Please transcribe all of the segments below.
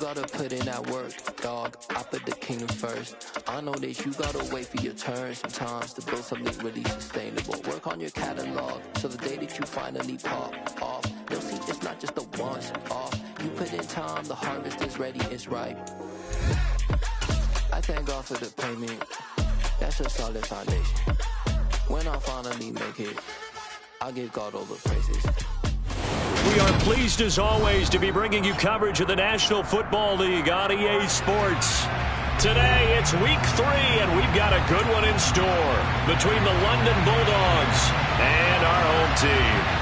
Gotta put in that work, dog. I put the kingdom first. I know that you gotta wait for your turn sometimes to build something really sustainable. Work on your catalog, so the day that you finally pop off, you'll see it's not just a once off. You put in time, the harvest is ready, it's ripe. I thank God for the payment. That's a solid foundation. When I finally make it, I'll give God all the praises. We are pleased, as always, to be bringing you coverage of the National Football League on EA Sports. Today, it's Week 3, and we've got a good one in store between the London Bulldogs and our home team.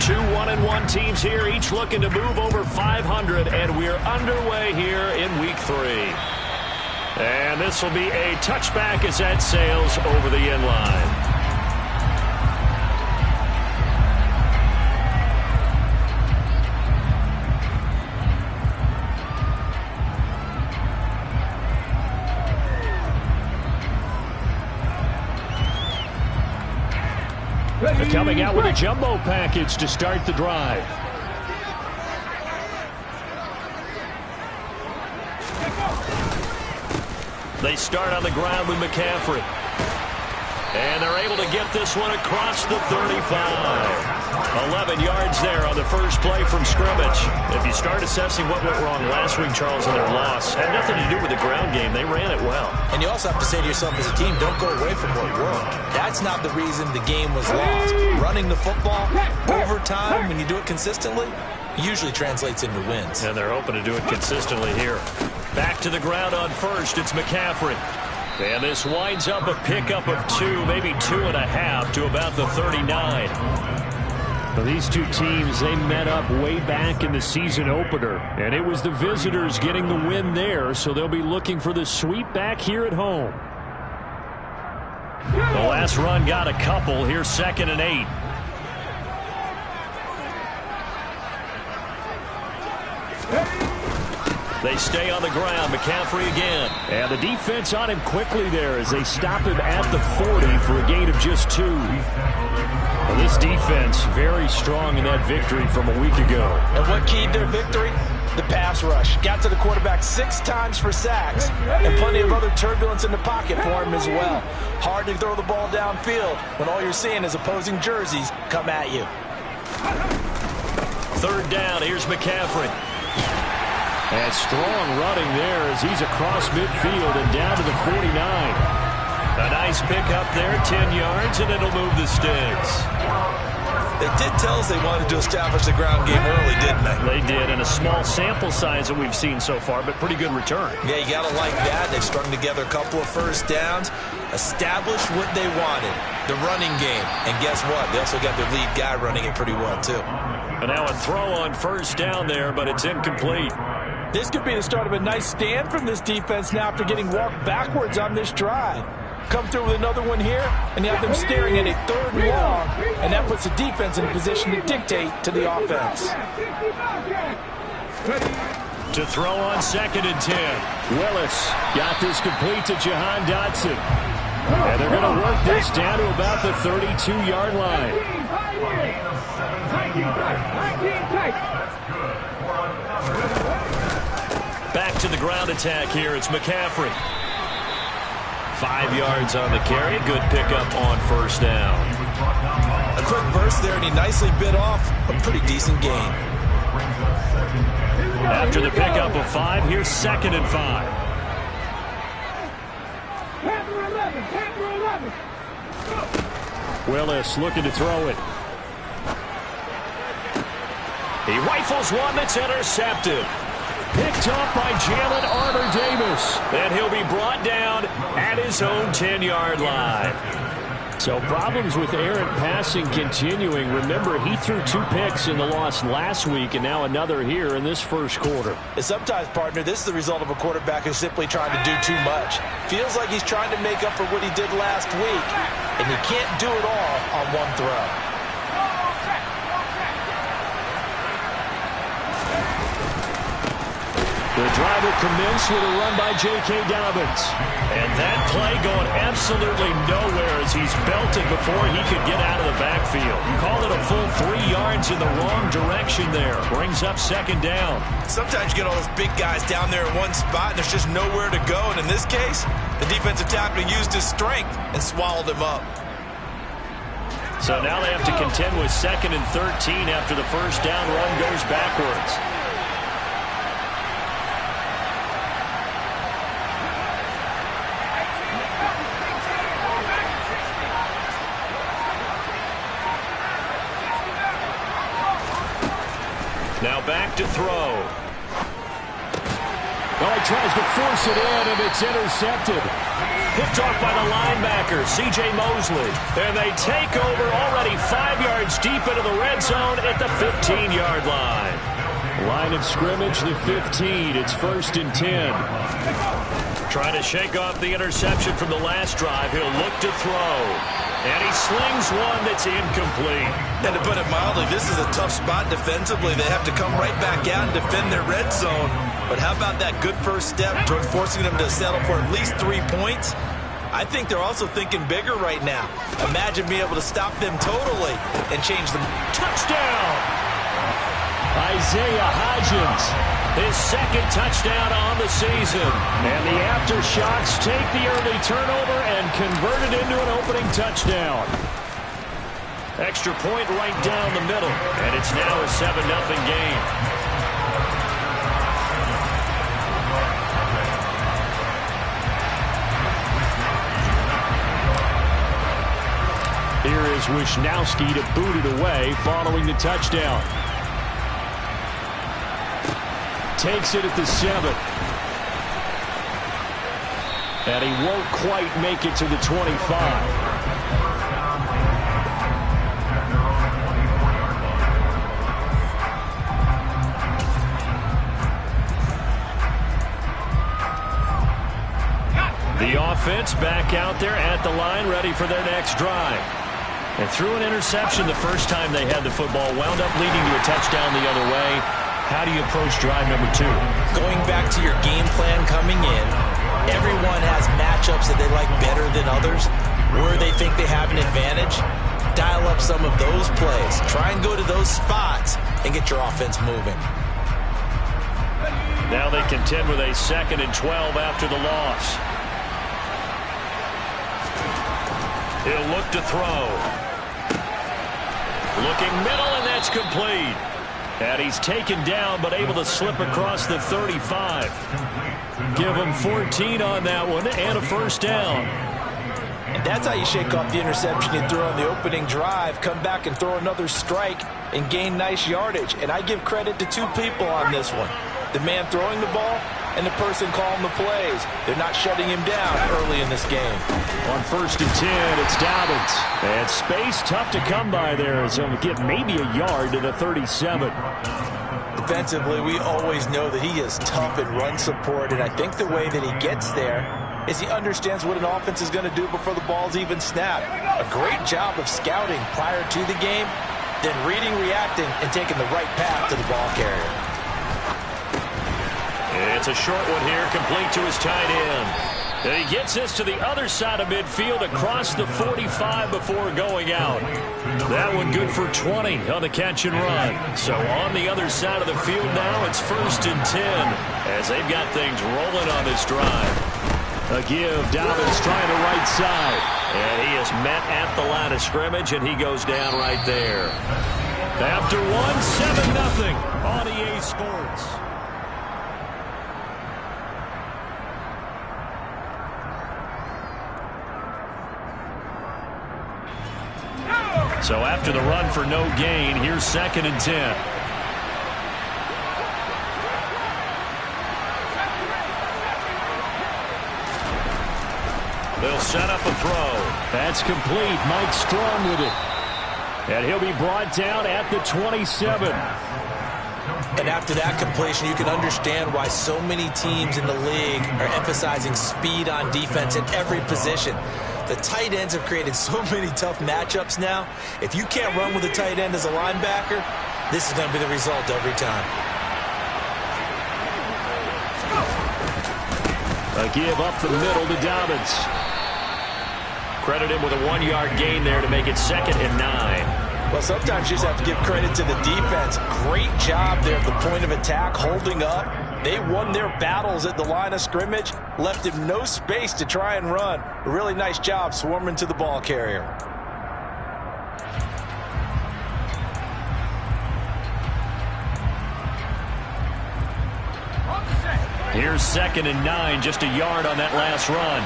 Two 1-1 teams here, each looking to move over 500, and we're underway here in Week 3. And this will be a touchback as that sails over the end line. Coming out with a jumbo package to start the drive. They start on the ground with McCaffrey. And they're able to get this one across the 35. 11 yards there on the first play from scrimmage. If you start assessing what went wrong last week, Charles, in their loss, had nothing to do with the ground game. They ran it well. And you also have to say to yourself as a team, don't go away from what worked. That's not the reason the game was lost. Running the football over time, when you do it consistently, usually translates into wins. And they're hoping to do it consistently here. Back to the ground on first. It's McCaffrey. And this winds up a pickup of 2, maybe 2.5 to about the 39. Well, these two teams, they met up way back in the season opener, and it was the visitors getting the win there, so they'll be looking for the sweep back here at home. The last run got a couple. Here's 2nd and 8. They stay on the ground. McCaffrey again. And the defense on him quickly there as they stop him at the 40 for a gain of just 2. Well, this defense very strong in that victory from a week ago. And what keyed their victory? The pass rush. Got to the quarterback 6 times for sacks, and plenty of other turbulence in the pocket for him as well. Hard to throw the ball downfield when all you're seeing is opposing jerseys come at you. 3rd down. Here's McCaffrey. And strong running there as he's across midfield and down to the 49. A nice pickup there, 10 yards, and it'll move the sticks. They did tell us they wanted to establish the ground game early, didn't they? They did, and a small sample size that we've seen so far, but pretty good return. Yeah, you got to like that. They strung together a couple of first downs, established what they wanted, the running game. And guess what? They also got their lead guy running it pretty well, too. And now a throw on first down there, but it's incomplete. This could be the start of a nice stand from this defense now after getting walked backwards on this drive. Come through with another one here, and you have them staring at a 3rd and long, and that puts the defense in a position to dictate to the offense. To throw on 2nd and 10. Willis got this complete to Jahan Dotson. And they're going to work this down to about the 32-yard line. Back to the ground attack here. It's McCaffrey. 5 yards on the carry. Good pickup on first down. A quick burst there, and he nicely bit off a pretty decent gain. After the pickup of 5, here's 2nd and 5. Willis looking to throw it. He rifles one that's intercepted. Picked up by Jalen Armour-Davis. And he'll be brought down at his own 10-yard line. So problems with errant passing continuing. Remember, he threw 2 picks in the loss last week and now another here in this first quarter. And sometimes, partner, this is the result of a quarterback who's simply trying to do too much. Feels like he's trying to make up for what he did last week, and he can't do it all on one throw. The drive will commence with a run by J.K. Dobbins. And that play going absolutely nowhere as he's belted before he could get out of the backfield. Call it a full 3 yards in the wrong direction there. Brings up second down. Sometimes you get all those big guys down there in one spot, and there's just nowhere to go. And in this case, the defensive tackle used his strength and swallowed him up. So now they have to contend with 2nd and 13 after the first down run goes backwards. Now back to throw. Oh, he tries to force it in, and it's intercepted. Picked off by the linebacker, C.J. Mosley. And they take over already 5 yards deep into the red zone at the 15-yard line. Line of scrimmage, the 15. It's 1st and 10. Trying to shake off the interception from the last drive. He'll look to throw. And he slings one that's incomplete. And to put it mildly, this is a tough spot defensively. They have to come right back out and defend their red zone. But how about that good first step toward forcing them to settle for at least 3 points? I think they're also thinking bigger right now. Imagine being able to stop them totally and change them. Touchdown! Isaiah Hodgins. His 2nd touchdown on the season. And the Aftershocks take the early turnover and convert it into an opening touchdown. Extra point right down the middle. And it's now a 7-0 game. Here is Wisnowski to boot it away following the touchdown. Takes it at the 7. And he won't quite make it to the 25. The offense back out there at the line, ready for their next drive. And threw an interception the first time they had the football, wound up leading to a touchdown the other way. How do you approach drive number 2? Going back to your game plan coming in, everyone has matchups that they like better than others. Where they think they have an advantage, dial up some of those plays. Try and go to those spots and get your offense moving. Now they contend with a 2nd and 12 after the loss. He'll look to throw. Looking middle, and that's complete. And he's taken down, but able to slip across the 35. Give him 14 on that one, and a first down. And that's how you shake off the interception you threw on the opening drive, come back and throw another strike and gain nice yardage. And I give credit to 2 people on this one. The man throwing the ball and the person calling the plays. They're not shutting him down early in this game. On 1st and 10, it's Dobbins. And space tough to come by there as he'll get maybe a yard to the 37. Defensively, we always know that he is tough in run support, and I think the way that he gets there is he understands what an offense is going to do before the ball's even snapped. A great job of scouting prior to the game, then reading, reacting, and taking the right path to the ball carrier. It's a short one here, complete to his tight end. And he gets this to the other side of midfield across the 45 before going out. That one good for 20 on the catch and run. So on the other side of the field now, it's 1st and 10 as they've got things rolling on this drive. A give, Dobbins trying the right side. And he is met at the line of scrimmage, and he goes down right there. After one, 7-0 on EA Sports. So after the run for no gain, here's 2nd and 10. They'll set up a throw. That's complete. Mike Strong with it. And he'll be brought down at the 27. And after that completion, you can understand why so many teams in the league are emphasizing speed on defense at every position. The tight ends have created so many tough matchups now. If you can't run with a tight end as a linebacker, this is going to be the result every time. A give up the middle to Dobbins. Credit him with a 1-yard gain there to make it 2nd and 9. Well, sometimes you just have to give credit to the defense. Great job there at the point of attack, holding up. They won their battles at the line of scrimmage, left him no space to try and run. A really nice job swarming to the ball carrier. Here's 2nd and 9, just a yard on that last run.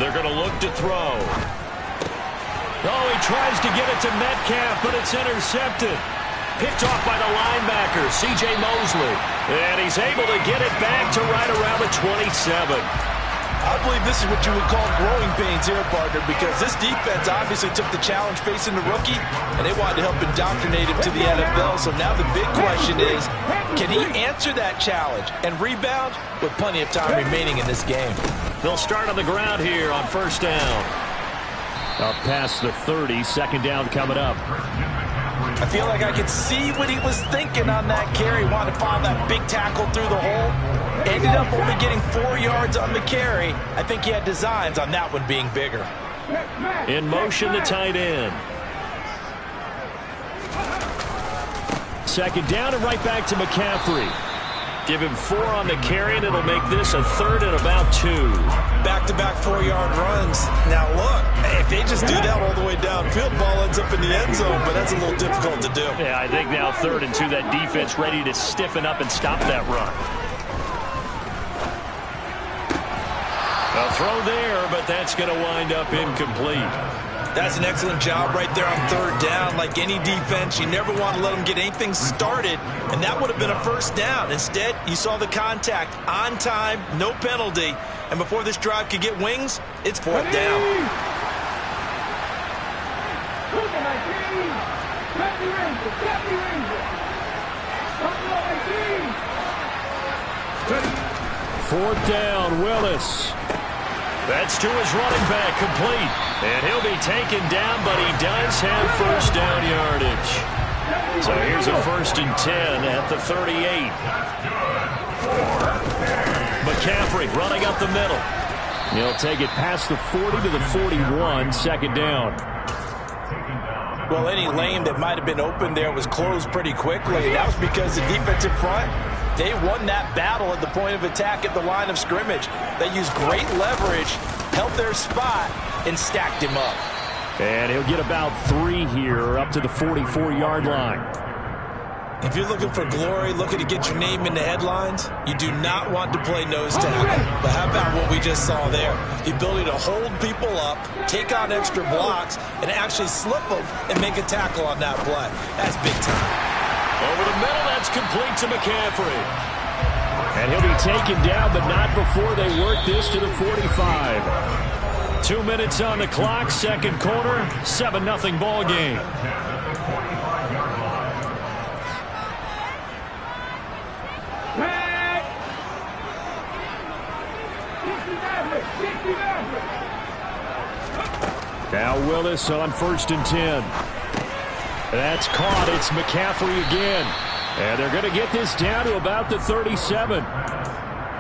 They're going to look to throw. Oh, he tries to get it to Metcalf, but it's intercepted. Picked off by the linebacker, C.J. Mosley. And he's able to get it back to right around the 27. I believe this is what you would call growing pains here, partner, because this defense obviously took the challenge facing the rookie, and they wanted to help indoctrinate him to the NFL. So now the big question is, can he answer that challenge and rebound with plenty of time remaining in this game? They'll start on the ground here on 1st down. Up past the 30, 2nd down coming up. I feel like I could see what he was thinking on that carry. Wanted to find that big tackle through the hole. Ended up only getting 4 yards on the carry. I think he had designs on that one being bigger. In motion, the tight end. 2nd down and right back to McCaffrey. Give him 4 on the carry, and it'll make this a 3rd and about 2. Back-to-back 4-yard runs. Now, look, if they just do that all the way downfield, ball ends up in the end zone, but that's a little difficult to do. Yeah, I think now 3rd and 2, that defense ready to stiffen up and stop that run. A throw there, but that's going to wind up incomplete. That's an excellent job right there on 3rd down. Like any defense, you never want to let them get anything started, and that would have been a 1st down. Instead, you saw the contact on time, no penalty, and before this drive could get wings, it's 4th down. 4th down, Willis. That's to his running back, complete. And he'll be taken down, but he does have 1st down yardage. So here's a 1st and 10 at the 38. McCaffrey running up the middle. He'll take it past the 40 to the 41, 2nd down. Well, any lane that might have been open there was closed pretty quickly. That was because the defensive front, they won that battle at the point of attack at the line of scrimmage. They used great leverage, held their spot, and stacked him up. And he'll get about 3 here up to the 44-yard line. If you're looking for glory, looking to get your name in the headlines, you do not want to play nose tackle. But how about what we just saw there? The ability to hold people up, take on extra blocks, and actually slip them and make a tackle on that play. That's big time. Over the middle, that's complete to McCaffrey. And he'll be taken down, but not before they work this to the 45. 2 minutes on the clock, 2nd quarter, 7-0 ball game. Now Willis on 1st and 10. That's caught. It's McCaffrey again. And they're going to get this down to about the 37.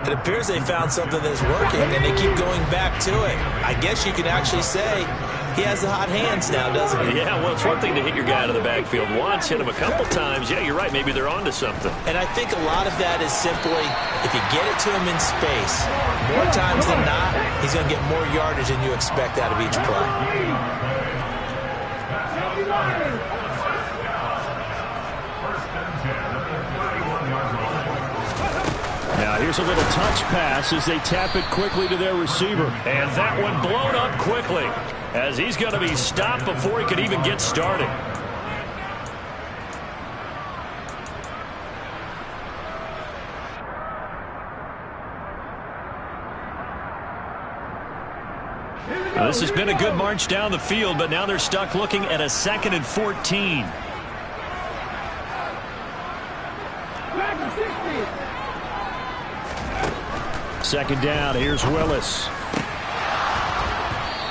It appears they found something that's working, and they keep going back to it. I guess you can actually say he has the hot hands now, doesn't he? Yeah, well, it's one thing to hit your guy out of the backfield once, hit him a couple times. Yeah, you're right. Maybe they're onto something. And I think a lot of that is simply if you get it to him in space, more times than not, he's going to get more yardage than you expect out of each play. Now here's a little touch pass as they tap it quickly to their receiver. And that one blown up quickly as he's going to be stopped before he could even get started. Well, this has been a good march down the field, but now they're stuck looking at a 2nd and 14. Second down, here's Willis.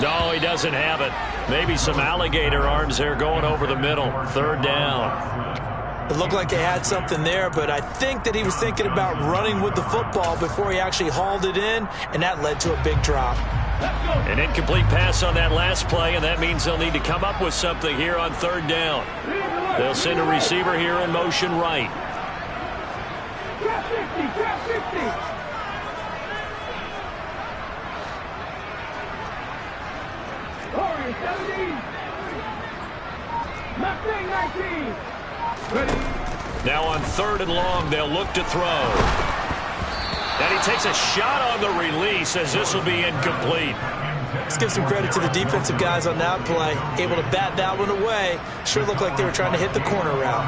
No, he doesn't have it. Maybe some alligator arms there going over the middle. 3rd down. It looked like they had something there, but I think that he was thinking about running with the football before he actually hauled it in, and that led to a big drop. An incomplete pass on that last play, and that means they'll need to come up with something here on 3rd down. They'll send a receiver here in motion right. Now on 3rd and long, they'll look to throw. And he takes a shot on the release as this will be incomplete. Let's give some credit to the defensive guys on that play. Able to bat that one away. Sure looked like they were trying to hit the corner route.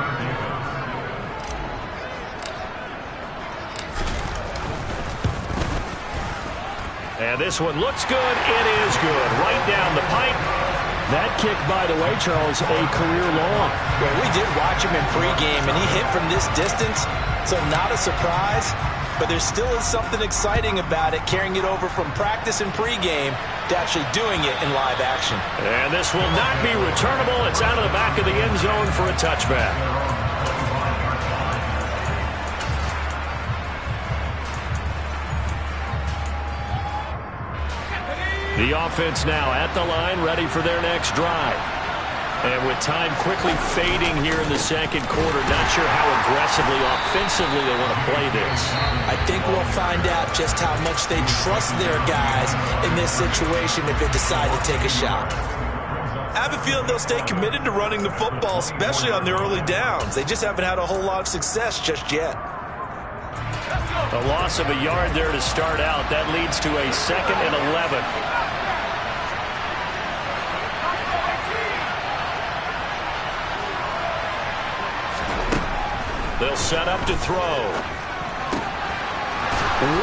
And this one looks good. It is good. Right down the pipe. That kick, by the way, Charles, a career long. Well, we did watch him in pregame, and he hit from this distance, so not a surprise. But there still is something exciting about it, carrying it over from practice and pregame to actually doing it in live action. And this will not be returnable. It's out of the back of the end zone for a touchback. The offense now at the line, ready for their next drive. And with time quickly fading here in the 2nd quarter, not sure how aggressively, offensively they want to play this. I think we'll find out just how much they trust their guys in this situation if they decide to take a shot. I have a feeling they'll stay committed to running the football, especially on the early downs. They just haven't had a whole lot of success just yet. A loss of a yard there to start out. That leads to a 2nd and 11. They'll set up to throw.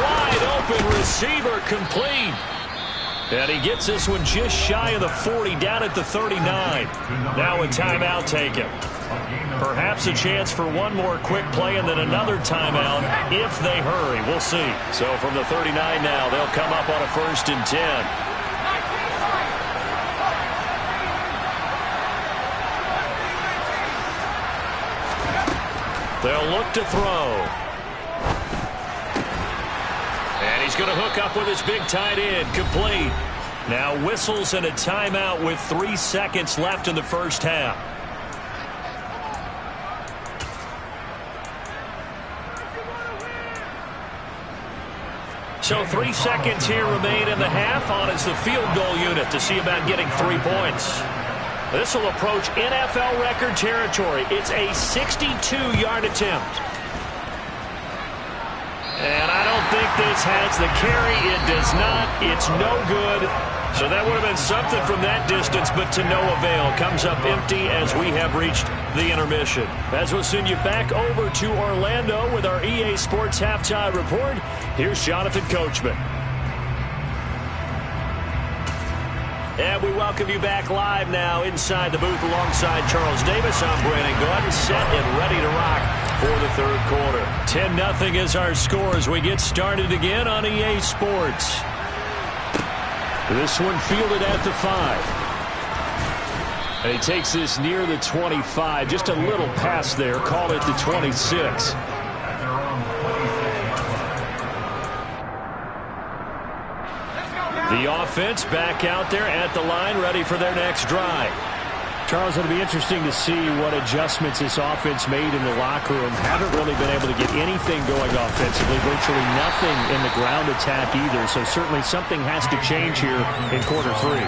Wide open receiver, complete. And he gets this one just shy of the 40, down at the 39. Now a timeout taken. Perhaps a chance for one more quick play and then another timeout if they hurry. We'll see. So from the 39 now, they'll come up on a 1st and 10. They'll look to throw. And he's going to hook up with his big tight end. Complete. Now whistles and a timeout with 3 seconds left in the 1st half. So 3 seconds here remain in the half. On is the field goal unit to see about getting 3 points. This will approach NFL record territory. It's a 62-yard attempt. And I don't think this has the carry. It does not. It's no good. So that would have been something from that distance, but to no avail. Comes up empty as we have reached the intermission. As we'll send you back over to Orlando with our EA Sports Halftime Report, here's Jonathan Coachman. And we welcome you back live now inside the booth alongside Charles Davis. I'm Brandon Gordon, set and ready to rock for the 3rd quarter. 10-0 is our score as we get started again on EA Sports. This one fielded at the 5. And he takes this near the 25. Just a little pass there. Call it the 26. The offense back out there at the line, ready for their next drive. Charles, it'll be interesting to see what adjustments this offense made in the locker room. Haven't really been able to get anything going offensively, virtually nothing in the ground attack either. So certainly something has to change here in quarter 3.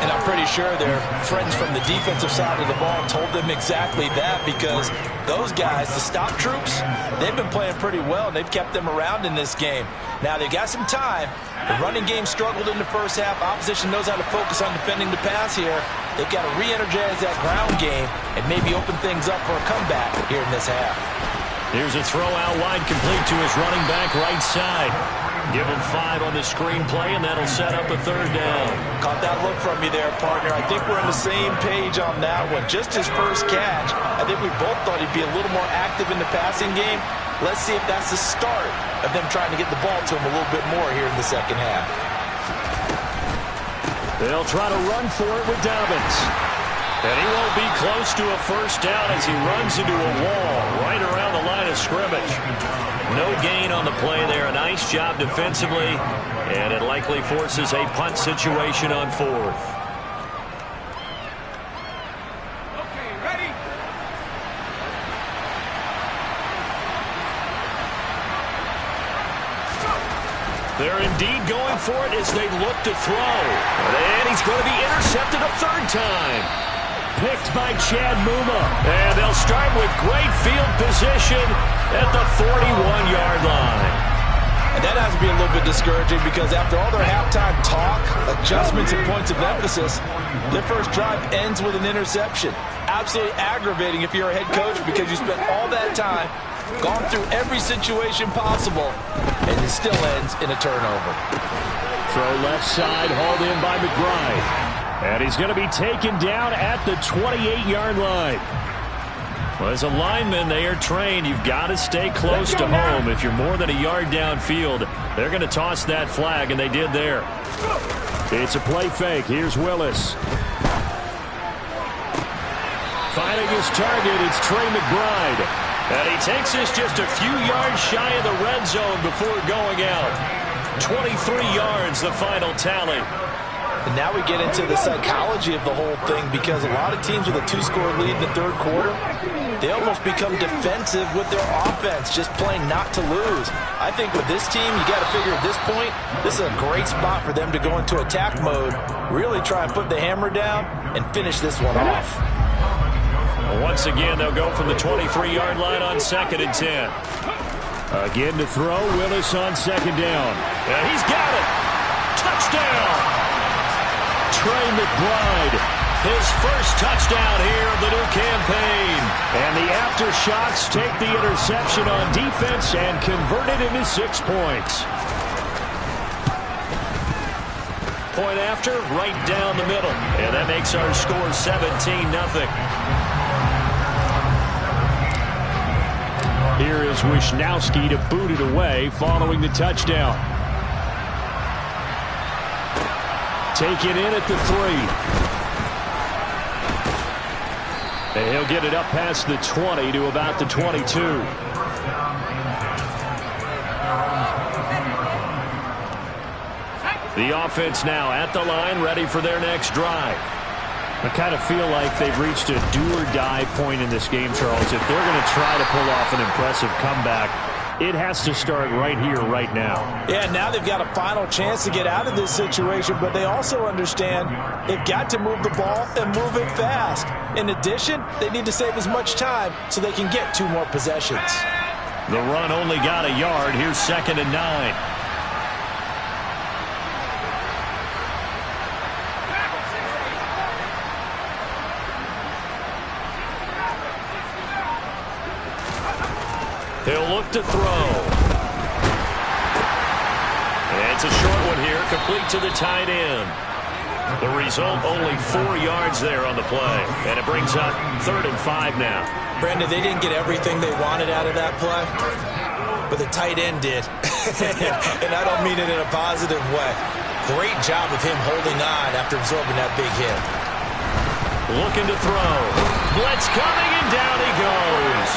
And I'm pretty sure their friends from the defensive side of the ball told them exactly that, because those guys, the stop troops, they've been playing pretty well. They've kept them around in this game. Now they've got some time. The running game struggled in the first half. Opposition knows how to focus on defending the pass here. They've got to re-energize that ground game and maybe open things up for a comeback here in this half. Here's a throw out wide, complete to his running back right side. Give him 5 on the screenplay, and that'll set up a 3rd down. Caught that look from you there, partner. I think we're on the same page on that one. Just his first catch, I think we both thought he'd be a little more active in the passing game. Let's see if that's the start of them trying to get the ball to him a little bit more here in the second half. They'll try to run for it with Dobbins. And he won't be close to a 1st down as he runs into a wall right around the line of scrimmage. No gain on the play there. A nice job defensively, and it likely forces a punt situation on 4th. Okay, ready? They're indeed going for it as they look to throw. And he's going to be intercepted a 3rd time. Picked by Chad Muma. And they'll start with great field position at the 41-yard line. And that has to be a little bit discouraging, because after all their halftime talk, adjustments, and points of emphasis, their first drive ends with an interception. Absolutely aggravating if you're a head coach, because you spent all that time, gone through every situation possible, and it still ends in a turnover. Throw left side, hauled in by McBride. And he's going to be taken down at the 28-yard line. Well, as a lineman, they are trained. You've got to stay close to home. If you're more than a yard downfield, they're going to toss that flag, and they did there. It's a play fake. Here's Willis. Finding his target, it's Trey McBride. And he takes this just a few yards shy of the red zone before going out. 23 yards, the final tally. And now we get into the psychology of the whole thing, because a lot of teams with a 2-score lead in the 3rd quarter, they almost become defensive with their offense, just playing not to lose. I think with this team, you got to figure at this point, this is a great spot for them to go into attack mode, really try and put the hammer down and finish this one off. Well, once again, they'll go from the 23-yard line on 2nd and 10. Again to throw, Willis on 2nd down. And he's got it. Touchdown. Trey McBride, his first touchdown here of the new campaign. And the Aftershocks take the interception on defense and convert it into 6 points. Point after, right down the middle. And that makes our score 17-0. Here is Wisnowski to boot it away following the touchdown. Taken in at the 3. And he'll get it up past the 20 to about the 22. The offense now at the line, ready for their next drive. I kind of feel like they've reached a do-or-die point in this game, Charles. If they're going to try to pull off an impressive comeback, it has to start right here, right now. Yeah, now they've got a final chance to get out of this situation, but they also understand they've got to move the ball and move it fast. In addition, they need to save as much time so they can get 2 more possessions. The run only got a yard. Here's 2nd and 9. He'll look to throw. And it's a short one here, complete to the tight end. The result, only 4 yards there on the play. And it brings up 3rd and 5 now. Brandon, they didn't get everything they wanted out of that play, but the tight end did. And I don't mean it in a positive way. Great job of him holding on after absorbing that big hit. Looking to throw. Blitz coming, and down he goes.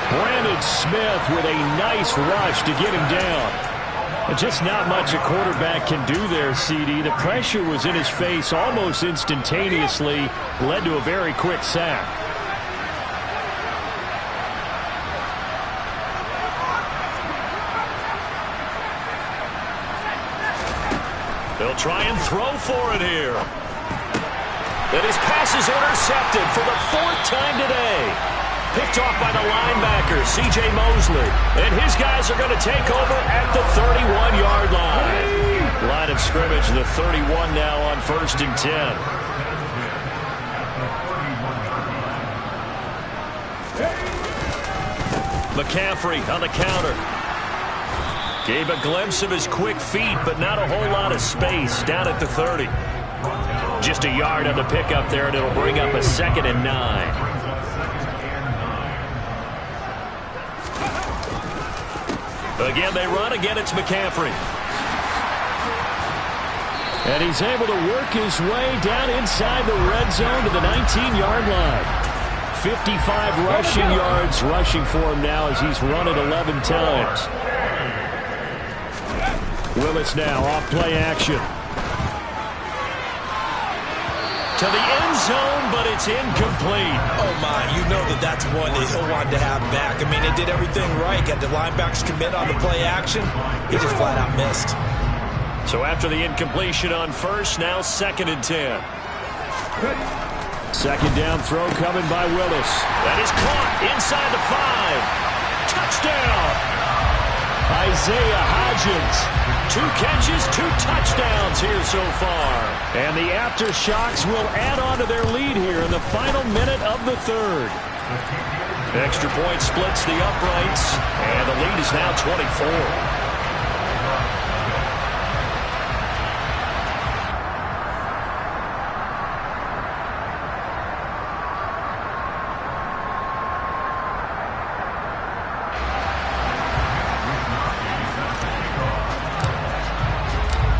Brandon Smith with a nice rush to get him down. Just not much a quarterback can do there, CD. The pressure was in his face almost instantaneously, led to a very quick sack. They'll try and throw for it here. And his pass is intercepted for the 4th time today. Picked off by the linebacker, C.J. Mosley. And his guys are going to take over at the 31-yard line. Line of scrimmage, the 31 now on 1st and 10. McCaffrey on the counter. Gave a glimpse of his quick feet, but not a whole lot of space down at the 30. Just a yard on the pickup there, and it'll bring up a 2nd and 9. Again, they run. Again, it's McCaffrey. And he's able to work his way down inside the red zone to the 19-yard line. 55 rushing yards rushing for him now as he's run it 11 times. Willis now off play action. To the end zone, but it's incomplete. Oh, my. You know that's one that he'll want to have back. I mean, they did everything right. Got the linebackers commit on the play action. He just flat out missed. So after the incompletion on 1st, now 2nd and 10. 2nd down throw coming by Willis. That is caught inside the 5. Touchdown. Isaiah Hodgins. 2 catches, 2 touchdowns here so far. And the Aftershocks will add on to their lead here in the final minute of the 3rd. Extra point splits the uprights, and the lead is now 24.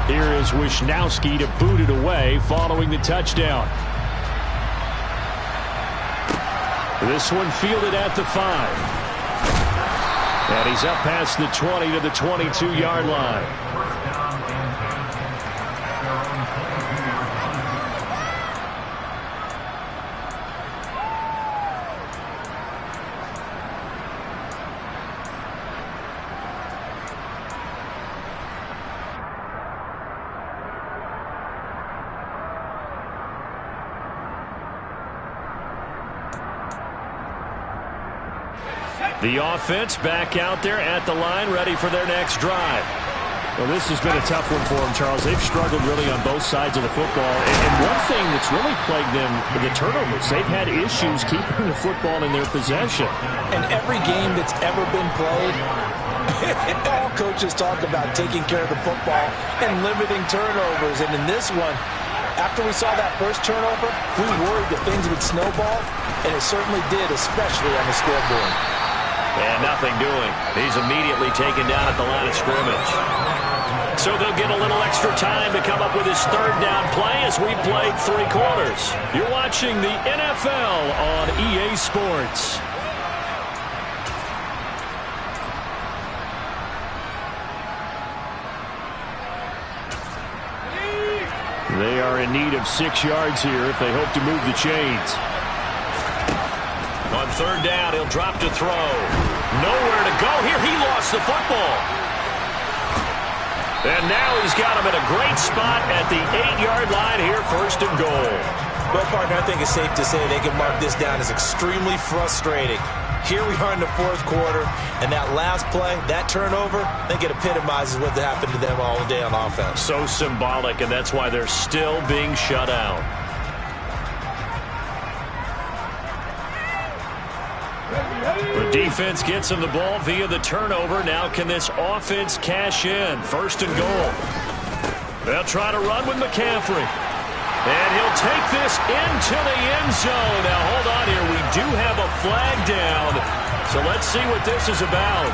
Here is Wisnowski to boot it away following the touchdown. This one fielded at the 5. And he's up past the 20 to the 22-yard line. The offense back out there at the line, ready for their next drive. Well, this has been a tough one for them, Charles. They've struggled really on both sides of the football. And one thing that's really plagued them, the turnovers. They've had issues keeping the football in their possession. And every game that's ever been played, all coaches talk about taking care of the football and limiting turnovers. And in this one, after we saw that first turnover, we worried that things would snowball, and it certainly did, especially on the scoreboard. And nothing doing. He's immediately taken down at the line of scrimmage. So they'll get a little extra time to come up with his 3rd down play as we played 3 quarters. You're watching the NFL on EA Sports. They are in need of 6 yards here if they hope to move the chains. On 3rd down, he'll drop to throw. Nowhere to go here. He lost the football. And now he's got him in a great spot at the 8-yard line here, 1st and goal. Well, partner, I think it's safe to say they can mark this down as extremely frustrating. Here we are in the 4th quarter, and that last play, that turnover, I think it epitomizes what happened to them all day on offense. So symbolic, and that's why they're still being shut out. The defense gets him the ball via the turnover. Now can this offense cash in? 1st and goal. They'll try to run with McCaffrey. And he'll take this into the end zone. Now hold on here. We do have a flag down. So let's see what this is about.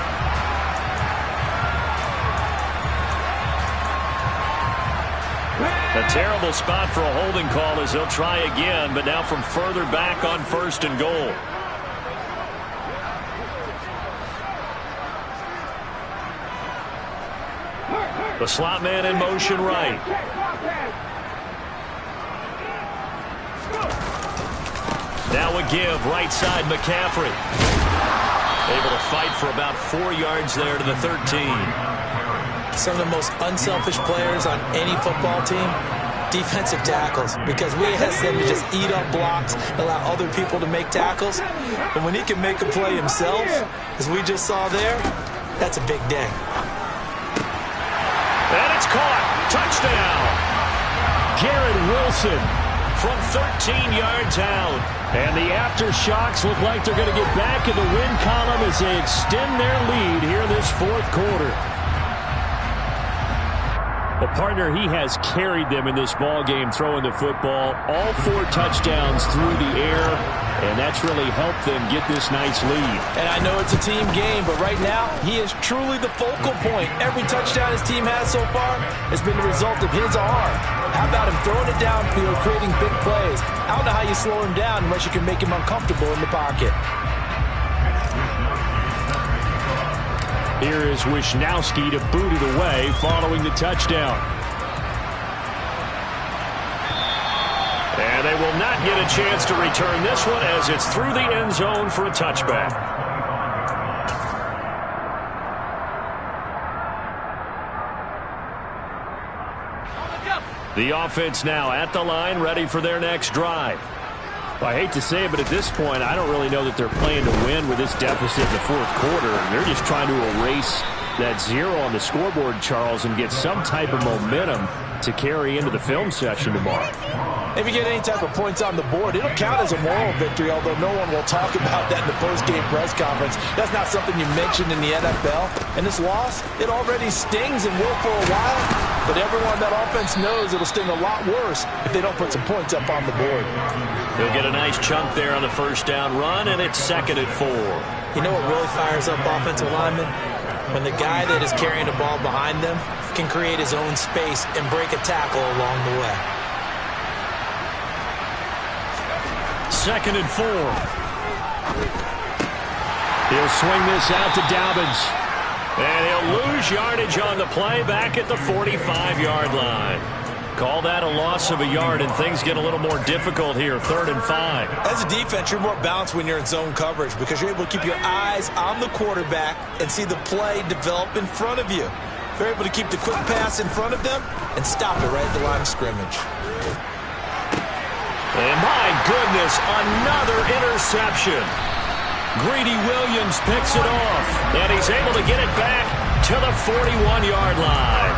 A terrible spot for a holding call as they'll try again, but now from further back on 1st and goal. The slot man in motion right. Now a give, right side McCaffrey. Able to fight for about 4 yards there to the 13. Some of the most unselfish players on any football team, defensive tackles, because we ask them to just eat up blocks, allow other people to make tackles. But when he can make a play himself, as we just saw there, that's a big day. And it's caught. Touchdown. Garrett Wilson From 13 yards out. And the Aftershocks look like they're going to get back in the win column as they extend their lead here in this fourth quarter. A partner, he has carried them in this ball game throwing the football. All 4 touchdowns through the air, and that's really helped them get this nice lead. And I know it's a team game, but right now, he is truly the focal point. Every touchdown his team has so far has been the result of his arm. How about him throwing it downfield, creating big plays? I don't know how you slow him down unless you can make him uncomfortable in the pocket. Here is Wisnowski to boot it away following the touchdown. And they will not get a chance to return this one as it's through the end zone for a touchback. The offense now at the line, ready for their next drive. Well, I hate to say it, but at this point, I don't really know that they're playing to win with this deficit in the fourth quarter. They're just trying to erase that 0 on the scoreboard, Charles, and get some type of momentum to carry into the film session tomorrow. If you get any type of points on the board, it'll count as a moral victory, although no one will talk about that in the post-game press conference. That's not something you mentioned in the NFL. And this loss, it already stings and will for a while, but everyone on that offense knows it'll sting a lot worse if they don't put some points up on the board. They'll get a nice chunk there on the first down run, and it's 2nd and 4. You know what really fires up offensive linemen? When the guy that is carrying the ball behind them can create his own space and break a tackle along the way. 2nd and 4. He'll swing this out to Dobbins. And he'll lose yardage on the play back at the 45-yard line. Call that a loss of a yard, and things get a little more difficult here, 3rd and 5. As a defense, you're more balanced when you're in zone coverage because you're able to keep your eyes on the quarterback and see the play develop in front of you. They're able to keep the quick pass in front of them and stop it right at the line of scrimmage. And my goodness, another interception. Greedy Williams picks it off, and he's able to get it back to the 41-yard line.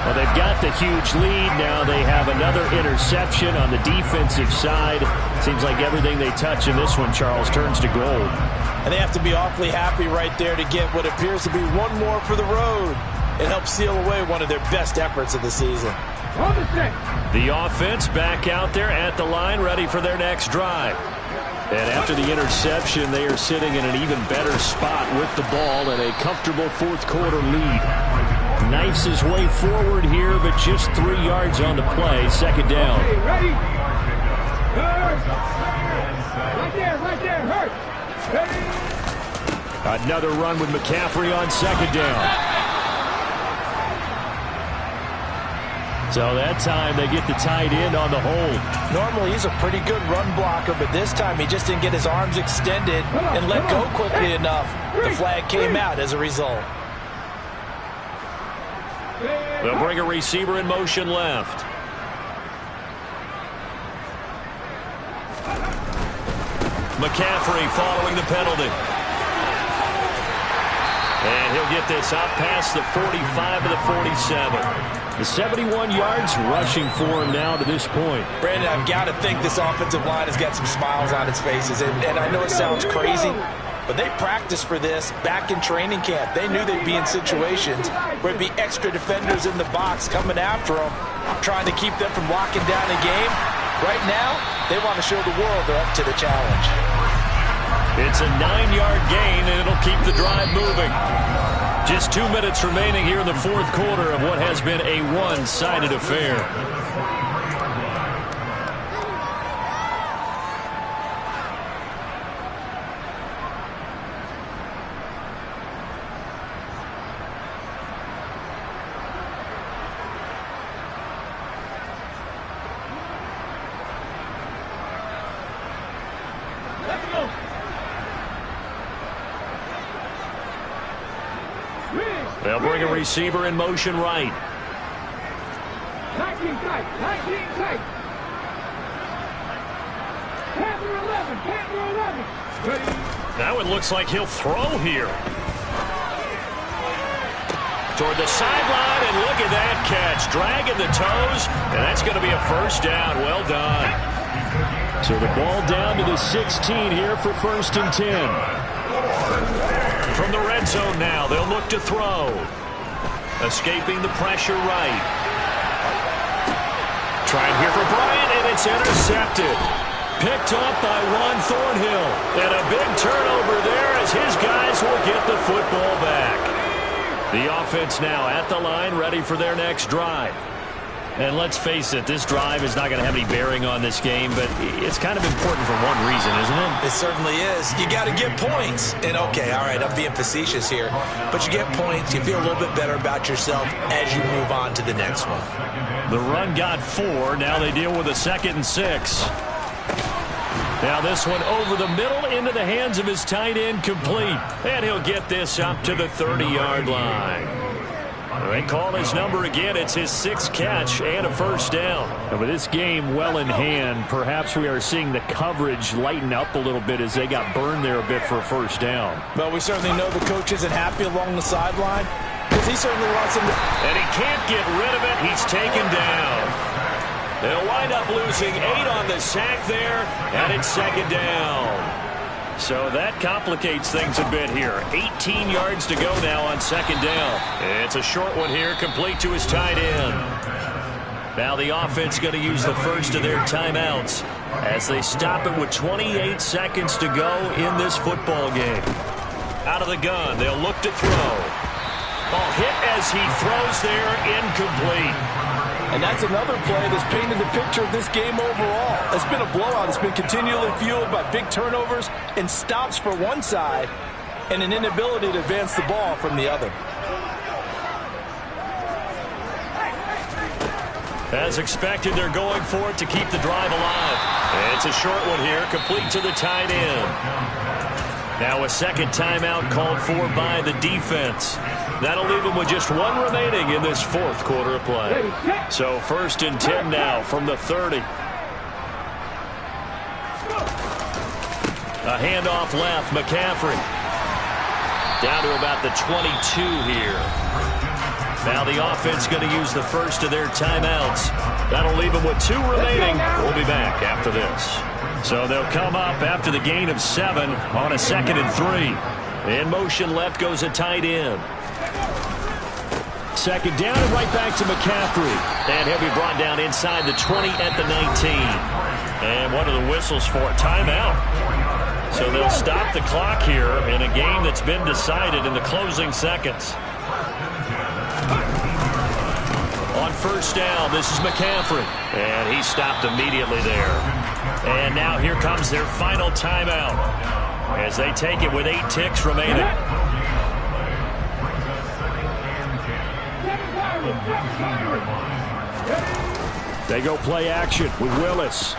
Well, they've got the huge lead. Now they have another interception on the defensive side. Seems like everything they touch in this one, Charles, turns to gold. And they have to be awfully happy right there to get what appears to be one more for the road. It helps seal away one of their best efforts of the season. The offense back out there at the line, ready for their next drive. And after the interception, they are sitting in an even better spot with the ball and a comfortable fourth quarter lead. Knifes his way forward here, but just 3 yards on the play. 2nd down. Okay, ready? Right there, hurt. Ready? Another run with McCaffrey on 2nd down. So that time they get the tight end on the hold. Normally he's a pretty good run blocker, but this time he just didn't get his arms extended and let go quickly enough. The flag came out as a result. They'll bring a receiver in motion left. McCaffrey following the penalty. And he'll get this out past the 45 to the 47. The 71 yards rushing for him now to this point. Brandon, I've got to think this offensive line has got some smiles on its faces. And I know it sounds crazy, but they practiced for this back in training camp. They knew they'd be in situations where it'd be extra defenders in the box coming after them, trying to keep them from locking down a game. Right now, they want to show the world they're up to the challenge. It's a 9-yard gain, and it'll keep the drive moving. Just 2 minutes remaining here in the fourth quarter of what has been a one-sided affair. They'll bring a receiver in motion right. 19 tight. 19 tight. Panther 11. Panther 11. Ready. Now it looks like he'll throw here. Toward the sideline, and look at that catch. Dragging the toes, and that's going to be a first down. Well done. So the ball down to the 16 here for 1st and 10. From the red zone now, they'll look to throw. Escaping the pressure right. Trying here for Bryant, and it's intercepted. Picked up by Juan Thornhill. And a big turnover there as his guys will get the football back. The offense now at the line, ready for their next drive. And let's face it, this drive is not going to have any bearing on this game, but it's kind of important for one reason, isn't it? It certainly is. You got to get points. And, okay, all right, I'm being facetious here. But you get points, you feel a little bit better about yourself as you move on to the next one. The run got 4. Now they deal with a 2nd and 6. Now this one over the middle into the hands of his tight end, complete. And he'll get this up to the 30-yard line. They call his number again. It's his 6th catch and a first down. And with this game well in hand, perhaps we are seeing the coverage lighten up a little bit as they got burned there a bit for a first down. Well, we certainly know the coach isn't happy along the sideline because he certainly wants him to. And he can't get rid of it. He's taken down. They'll wind up losing 8 on the sack there, and it's 2nd down. So that complicates things a bit here. 18 yards to go now on 2nd down. It's a short one here, complete to his tight end. Now the offense going to use the first of their timeouts as they stop it with 28 seconds to go in this football game. Out of the gun, they'll look to throw. Ball hit as he throws there, incomplete. And that's another play that's painted the picture of this game overall. It's been a blowout. It's been continually fueled by big turnovers and stops for one side and an inability to advance the ball from the other. As expected, they're going for it to keep the drive alive. It's a short one here, complete to the tight end. Now a 2nd timeout called for by the defense. That'll leave them with just 1 remaining in this 4th quarter of play. So 1st and 10 now from the 30. A handoff left, McCaffrey. Down to about the 22 here. Now the offense going to use the first of their timeouts. That'll leave them with 2 remaining. We'll be back after this. So they'll come up after the gain of 7 on a 2nd and 3. In motion left goes a tight end. 2nd down and right back to McCaffrey. And he'll be brought down inside the 20 at the 19. And one of the whistles for a timeout. So they'll stop the clock here in a game that's been decided in the closing seconds. On 1st down, this is McCaffrey. And he stopped immediately there. And now here comes their final timeout as they take it with 8 ticks remaining. They go play action with Willis.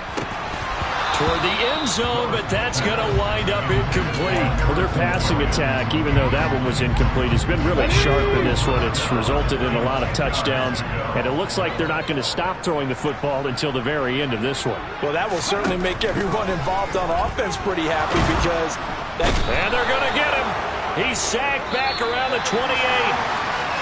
Toward the end zone, but that's going to wind up incomplete. Well, their passing attack, even though that one was incomplete, has been really sharp in this one. It's resulted in a lot of touchdowns, and it looks like they're not going to stop throwing the football until the very end of this one. Well, that will certainly make everyone involved on offense pretty happy because... And they're going to get him. He's sacked back around the 28.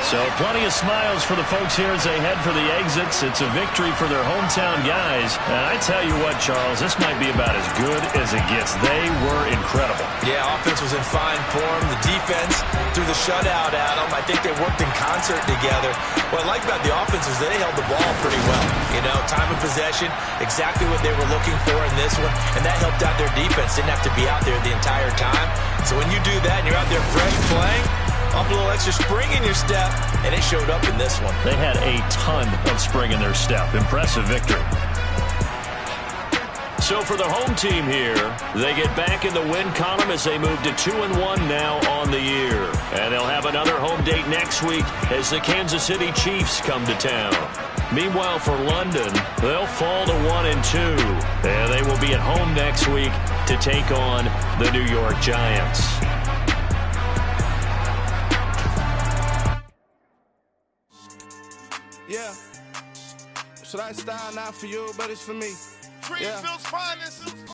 So plenty of smiles for the folks here as they head for the exits. It's a victory for their hometown guys. And I tell you what, Charles, this might be about as good as it gets. They were incredible. Yeah, offense was in fine form. The defense threw the shutout at them. I think they worked in concert together. What I like about the offense is they held the ball pretty well. You know, time of possession, exactly what they were looking for in this one. And that helped out their defense. Didn't have to be out there the entire time. So when you do that and you're out there fresh playing, up a little extra spring in your step, and it showed up in this one. They had a ton of spring in their step. Impressive victory. So for the home team here, they get back in the win column as they move to 2-1 now on the year. And they'll have another home date next week as the Kansas City Chiefs come to town. Meanwhile, for London, they'll fall to 1-2. And they will be at home next week to take on the New York Giants. Yeah. So that style not for you, but it's for me. Greenfield's finest.